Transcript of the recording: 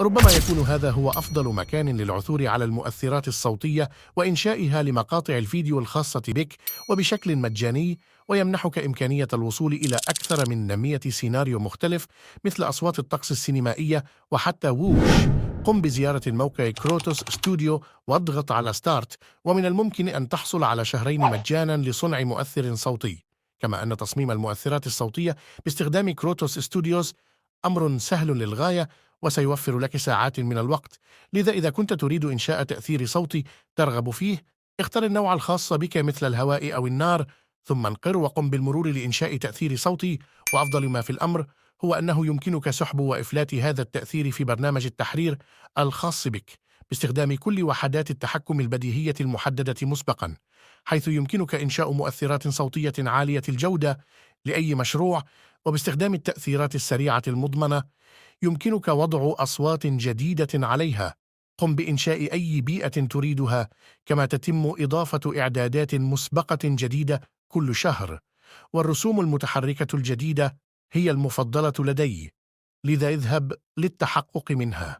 ربما يكون هذا هو أفضل مكان للعثور على المؤثرات الصوتية وإنشائها لمقاطع الفيديو الخاصة بك وبشكل مجاني، ويمنحك إمكانية الوصول إلى أكثر من 100 سيناريو مختلف مثل أصوات الطقس السينمائية وحتى ووش. قم بزيارة موقع كروتوس ستوديو واضغط على ستارت، ومن الممكن أن تحصل على شهرين مجانا لصنع مؤثر صوتي. كما أن تصميم المؤثرات الصوتية باستخدام كروتوس ستوديوز أمر سهل للغاية، وسيوفر لك ساعات من الوقت. لذا إذا كنت تريد إنشاء تأثير صوتي ترغب فيه، اختر النوع الخاص بك مثل الهواء أو النار، ثم انقر وقم بالمرور لإنشاء تأثير صوتي. وأفضل ما في الأمر هو أنه يمكنك سحب وإفلات هذا التأثير في برنامج التحرير الخاص بك باستخدام كل وحدات التحكم البديهية المحددة مسبقا، حيث يمكنك إنشاء مؤثرات صوتية عالية الجودة لأي مشروع. وباستخدام التأثيرات السريعة المضمنة يمكنك وضع أصوات جديدة عليها. قم بإنشاء أي بيئة تريدها، كما تتم إضافة إعدادات مسبقة جديدة كل شهر. والرسوم المتحركة الجديدة هي المفضلة لدي، لذا اذهب للتحقق منها.